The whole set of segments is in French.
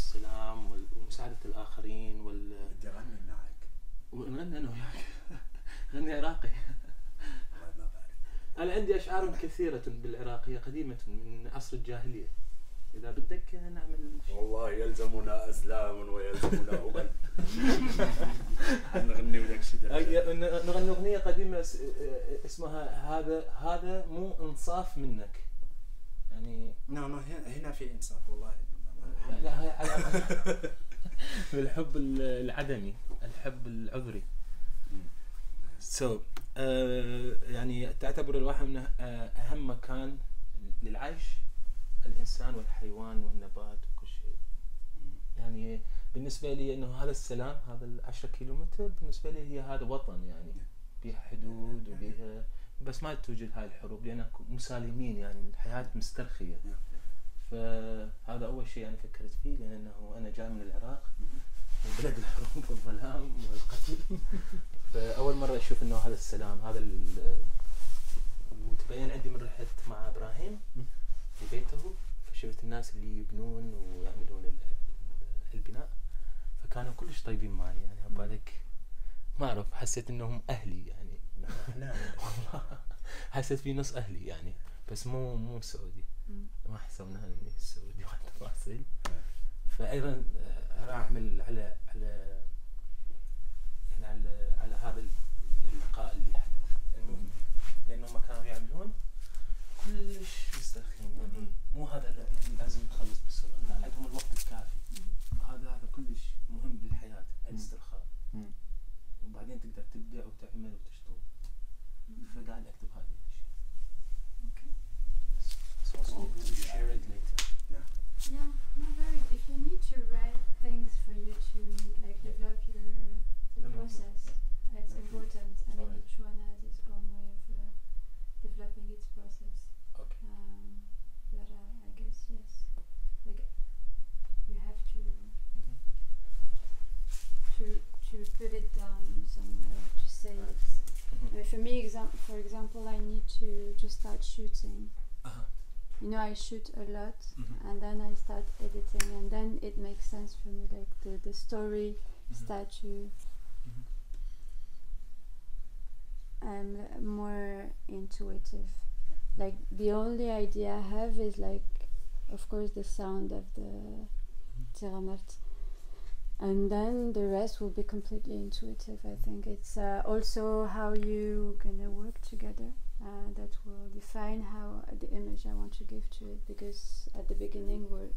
والسلام ومساعدة الآخرين بدي أغني معك. ونغني أنا وياك. غني عراقي. الله ما بعرف. أنا عندي أشعار كثيرة بالعراقية قديمة من عصر الجاهلية. إذا بدك نعمل والله يلزمنا أزلام ويلزمنا أغل. نغني وداك شي نغني أغنية قديمة اسمها هذا مو إنصاف منك. يعني نعم هنا في إنصاف والله. لا هي على بالحب العدمي، الحب العذري. يعني تعتبر الواحة من أهم مكان للعيش الإنسان والحيوان والنبات وكل شيء. يعني بالنسبة لي إنه هذا السلام، هذا 10 كيلومتر بالنسبة لي هي هذا وطن، يعني بيها حدود وبيها، بس ما توجد هاي الحروب لأننا مسالمين، يعني الحياة مسترخية. فهذا أول شيء أنا فكرت فيه، لأنه أنا جاي من العراق وبلد الحروب والظلام والقتل. فأول مرة أشوف إنه هذا السلام، هذا وتبين عندي من رحت مع إبراهيم في بيته، فشفت الناس اللي يبنون ويعملون البناء، فكانوا كلش طيبين معي. يعني عبالك ما أعرف، حسيت إنهم أهلي يعني. والله حسيت في نص أهلي يعني، بس مو سعودي. ما حسبناها إني سعودي والتفاصيل. فأيضا راح أعمل على هذا اللقاء اللي لأنهم كانوا يعملون كلش مسترخين، يعني مو هذا يعني لازم نخلص بسرعة، لا عندهم الوقت الكافي. هذا كلش مهم بالحياة، الاسترخاء. وبعدين تقدر تبدع وتعمل وتشتغل. فقاعد أكتب هذه الأشياء. Okay. So also to share it later. Yeah, no, very. If you need to write things for you to like develop the process, it's important. I mean, each one has its own way of developing its process. Okay. But I guess yes, like you have to put it down somewhere to say it. I mean, for me, for example, I need to start shooting. You know, I shoot a lot, and then I start editing, and then it makes sense for me. Like the story start to. I'm more intuitive. Like the only idea I have is like, of course, the sound of the Tiramart, and then the rest will be completely intuitive. I think it's also how you gonna work together. That will define how the image I want to give to it, because at the beginning we're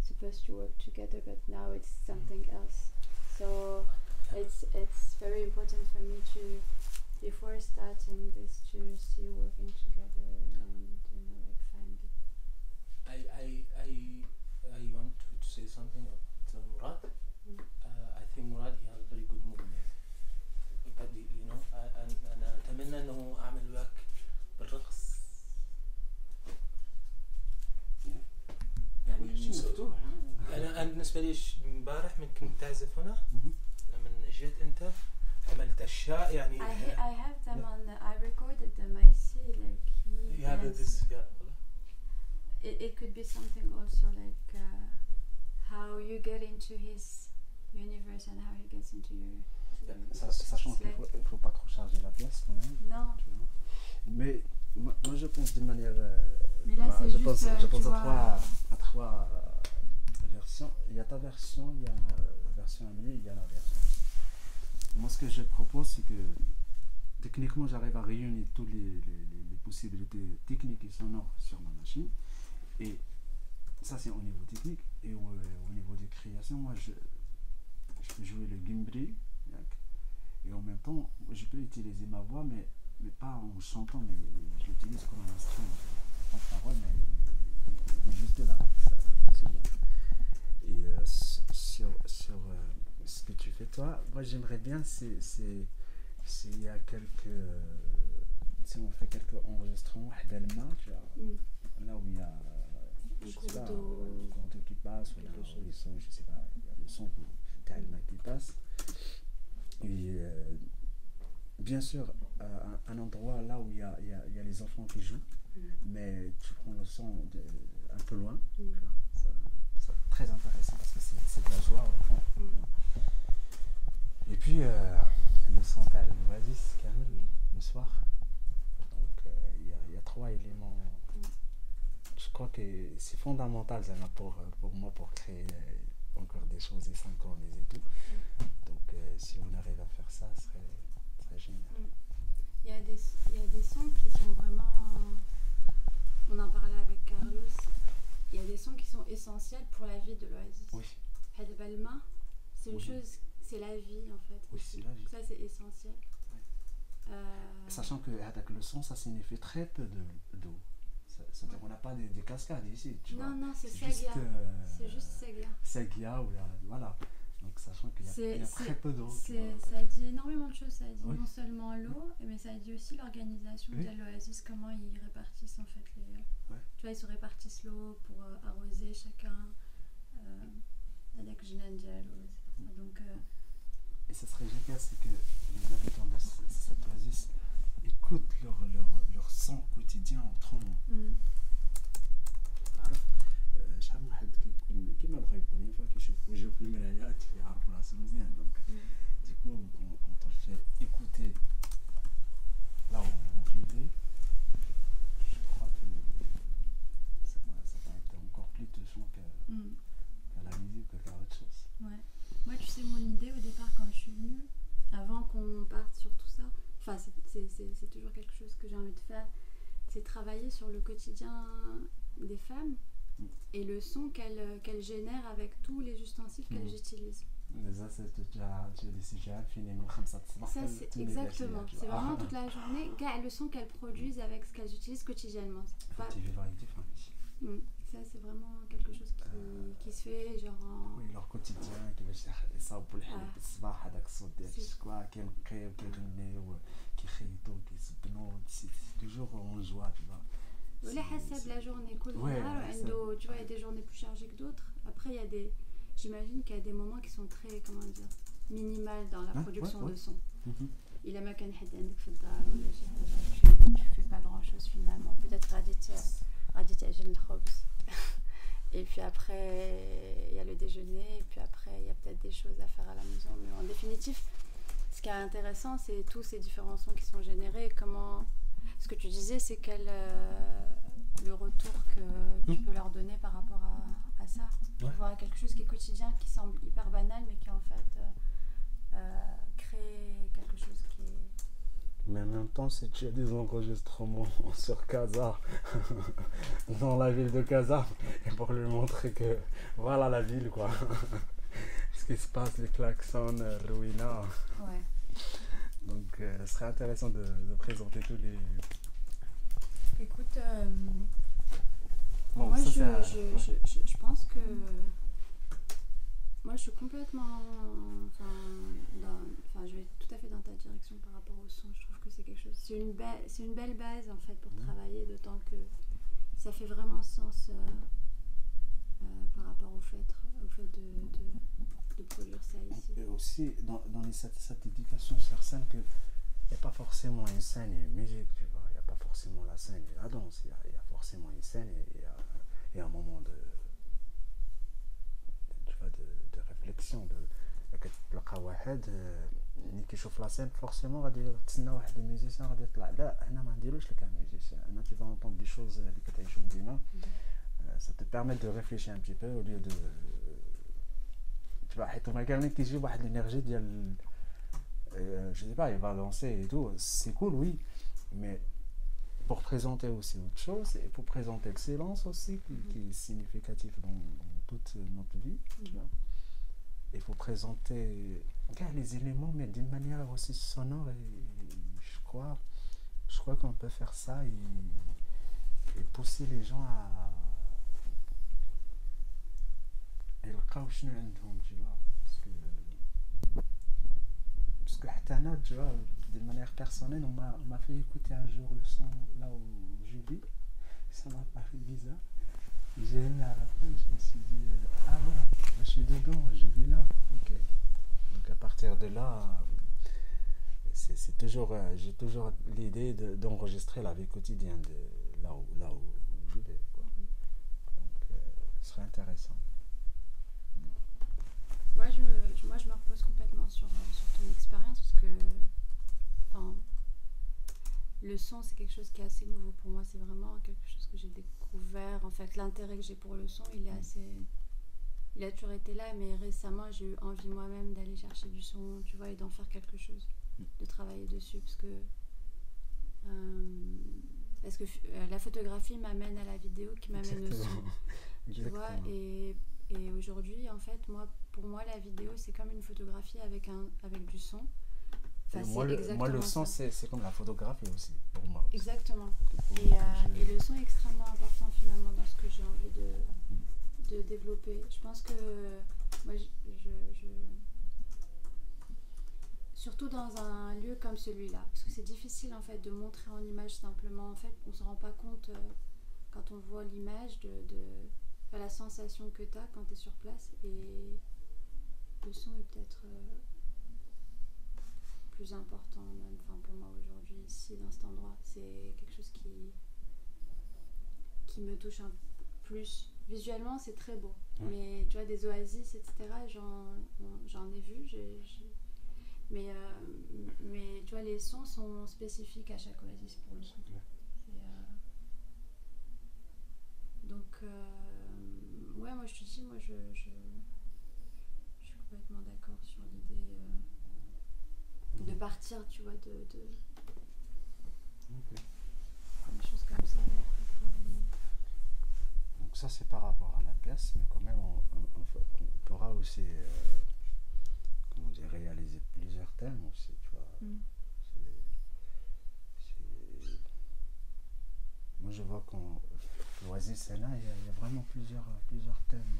supposed to work together, but now it's something else. So it's very important for me to, before starting this, to see working together and like find it. I want to say something about Murad. I think Murad he has very good movement. You know, أنا أتمنى إنه أعمل وياك بالرقص. يعني مفتوح. أنا بالنسبة لي امبارح من كنت تعزف هنا، لما اجيت أنت عملت أشياء يعني. I have them on. I recorded them. I see like he. Yeah, this. Yeah. It could be something also like how you get into his universe and how he gets into your. Sachant qu'il ne faut pas trop charger la pièce quand même. Non. Mais moi je pense d'une manière. Mais là c'est juste. Je pense à trois versions. Il y a ta version, il y a la version Amélie, il y a la version. Moi ce que je propose c'est que techniquement j'arrive à réunir toutes les possibilités techniques et sonores sur ma machine. Et ça c'est au niveau technique. Et au niveau de création, moi je peux jouer le gimbri. Et en même temps, je peux utiliser ma voix, mais pas en chantant, mais je l'utilise comme un instrument. Pas de parole, mais juste là. C'est bien. Et sur ce que tu fais toi, moi j'aimerais bien, il y a quelques. Si on fait quelques enregistrements, d'Alma, tu vois, là où il y a. Je sais pas, le cours d'eau qui passe, ou là où ils sont, je sais pas, il y a le son d'Alma qui passe. Et bien sûr, un endroit là où il y a les enfants qui jouent, mais tu prends le son un peu loin, ça ça très intéressant parce que c'est de la joie au fond. Et puis le son تاع l'Oasis كامل le soir. Donc il y a trois éléments. Je crois que c'est fondamental pour moi pour créer encore des choses et synchroniser et tout. Donc si on arrive à faire ça, ce serait génial. Il y a des sons qui sont vraiment... On en parlait avec Carlos. Il y a des sons qui sont essentiels pour la vie de l'Oasis. Oui. Had Balma, c'est une Oui. chose, c'est la vie en fait. Oui, c'est la vie. Ça c'est essentiel. Ouais. Sachant que avec le son, ça signifie très peu d'eau. C'est-à-dire qu'on n'a pas des cascades ici. Tu vois. Non, c'est juste, Sagia. C'est juste Sagia. Sagia, voilà. Donc sachant qu'il y a très peu d'eau. Ça dit énormément de choses. Ça dit Oui. non seulement l'eau, mais ça dit aussi l'organisation Oui. de l'Oasis, comment ils répartissent en fait les... Ouais. Tu vois, ils se répartissent l'eau pour arroser chacun avec Ginangel. Donc... Et ça serait génial, c'est que les habitants de cette oasis écoutent leur son quotidien autrement. عارف شحال من واحد كيكون كيما بغا يكون une fois كيشوف وجهه في المرايات يعرف راسو مزيان. Donc du coup quand on fait écouter là où vous vivez, je crois que ça va être encore plus touchant qu'à la musique qu'à autre chose. Ouais. Moi, tu sais, mon idée au départ, quand je suis venue, avant qu'on parte sur tout ça, enfin, c'est toujours quelque chose que j'ai envie de faire, c'est travailler sur le quotidien des femmes et le son qu'elles génèrent avec tous les ustensiles qu'elles utilisent. Ça, c'est des sujets finis من 5 الصباح. Ça, c'est exactement. C'est vraiment toute la journée, le son qu'elles produisent avec ce qu'elles utilisent quotidiennement. Tu vivras avec des femmes ici. Ça, c'est vraiment quelque chose qui se fait genre en... Oui, leur quotidien كيفاش يصاوبوا الحليب الصباح هذاك الصوت ديال الشكوى كينقيو كيغنيو كيخيطوا كيسبنوا سي toujours en joie, tu vois. ولا حسب la journée كل نهار عنده tu vois, il y a des journées plus chargées que d'autres. Après il y a des, j'imagine qu'il y a des moments qui sont très, comment dire, minimales dans la production de son. إلا ما كان حد عندك في الدار ولا شي حاجة tu fais pas grand chose finalement. Peut-être غادي تعجن الخبز. Et puis après, il y a le déjeuner, et puis après, il y a peut-être des choses à faire à la maison. Mais en définitive, ce qui est intéressant, c'est tous ces différents sons qui sont générés. Comment... Ce que tu disais, c'est le retour que tu peux leur donner par rapport à ça. Ouais. Voir quelque chose qui est quotidien, qui semble hyper banal, mais qui en fait crée quelque chose qui est... Mais en même temps, si tu as des enregistrements sur Casa, dans la ville de Casa, et pour lui montrer que voilà la ville, quoi. Ce qui se passe, les klaxons, Ruina. Ouais. Donc, ce serait intéressant de présenter tous les... Écoute, bon, moi ça, je pense que moi je suis complètement, enfin je vais tout à fait dans ta direction par rapport au son. Je trouve que c'est quelque chose, c'est une belle base en fait pour travailler, d'autant que ça fait vraiment sens par rapport au fait de produire ça ici. Et aussi dans cette éducation sur scène, qu'il n'y a pas forcément une scène et une musique, tu vois. Il n'y a pas forcément la scène et la danse. Il y a forcément une scène et un moment de réflexion. كتلقى واحد ملي كيشوف لا سين فورسيمون غادي تسنى واحد الميوزيسيان غادي يطلع لا انا ما نديروش لك ميوزيسيان انا tu vas entendre des choses اللي كتعيشهم ديما. Ça te permet de réfléchir un petit peu au lieu de tu vois حيت ما كان كيجي واحد l'énergie ديال je sais pas il va danser et tout, c'est cool oui, mais pour présenter aussi autre chose et pour présenter le silence aussi qui est significatif dans toute notre vie, tu vois. Il faut présenter les éléments mais d'une manière aussi sonore et je crois qu'on peut faire ça et pousser les gens à يلقاو شنو عندهم, tu vois, parce que حتى أنا, tu vois, d'une manière personnelle on m'a fait écouter un jour le son là où je vis, ça m'a paru bizarre. J'ai aimé à la fin, je me suis dit ah voilà, je suis dedans, je vis là, ok. Donc à partir de là, c'est toujours, j'ai toujours l'idée d'enregistrer la vie quotidienne de là où je vais, quoi. Donc ce serait intéressant. sur ton expérience, parce que enfin, le son, c'est quelque chose qui est assez nouveau pour moi. C'est vraiment quelque chose que j'ai découvert. En fait, l'intérêt que j'ai pour le son, il a toujours été là, mais récemment, j'ai eu envie moi-même d'aller chercher du son, tu vois, et d'en faire quelque chose, de travailler dessus, parce que la photographie m'amène à la vidéo, qui m'amène au son. Tu vois, et aujourd'hui, en fait, pour moi, la vidéo, c'est comme une photographie avec du son. Enfin, moi, le son, c'est comme la photographie aussi, pour moi. Aussi. Exactement. Et le son est extrêmement important, finalement, dans ce que j'ai envie de développer. Je pense que moi, surtout dans un lieu comme celui-là, parce que c'est difficile, en fait, de montrer en image simplement. En fait, on ne se rend pas compte, quand on voit l'image, de la sensation que tu as quand tu es sur place. Et le son est peut-être plus important, même, pour moi aujourd'hui, ici, dans cet endroit. C'est quelque chose qui me touche un peu plus. Visuellement, c'est très beau. Mais tu vois, des oasis, etc., j'en ai vu. Mais tu vois, les sons sont spécifiques à chaque oasis pour le coup. Donc, ouais, moi je te dis, je suis complètement d'accord sur l'idée de partir, tu vois, de des choses comme ça. Et après travailler. Donc ça, c'est par rapport à la pièce, mais quand même, on pourra aussi réaliser plusieurs thèmes aussi, tu vois. Moi, je vois qu'en Oasis, c'est là, il y a vraiment plusieurs thèmes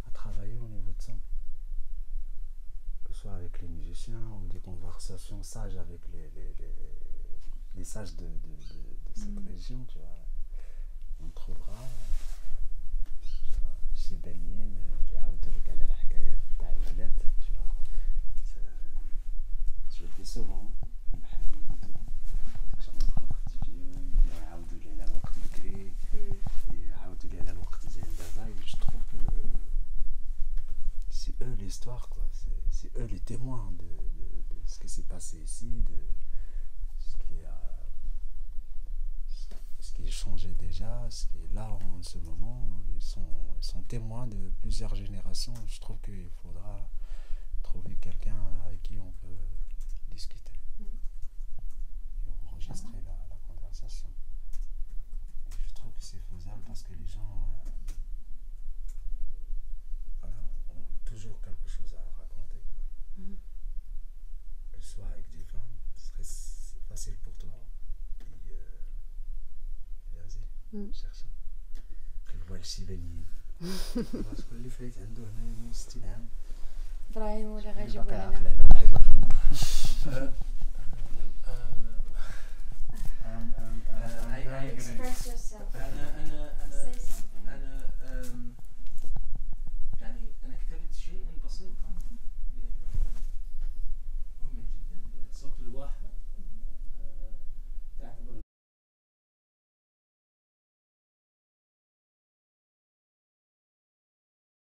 à travailler au niveau de son. Que ce soit avec les musiciens ou des conversations sages avec les sages de cette région, tu vois. On trouvera chez Benyin, tu vois. Je le fais souvent. Je trouve que c'est eux l'histoire, quoi. C'est eux les témoins de ce qui s'est passé ici, de ce qui est changé déjà, ce qui est là en ce moment. Ils sont témoins de plusieurs générations. Je trouve qu'il faudra trouver quelqu'un avec qui on peut discuter et enregistrer la conversation. Et je trouve que c'est faisable parce que les gens ont toujours quelque chose à raconter, quoi. Que ce soit avec des femmes, ce serait facile pour toi. Vas-y, cherche. الوالد الشيبانيين كل اللي فايت عنده هنا 60 عام إبراهيم ولا غير باقي جبل عاقل على واحد الاخر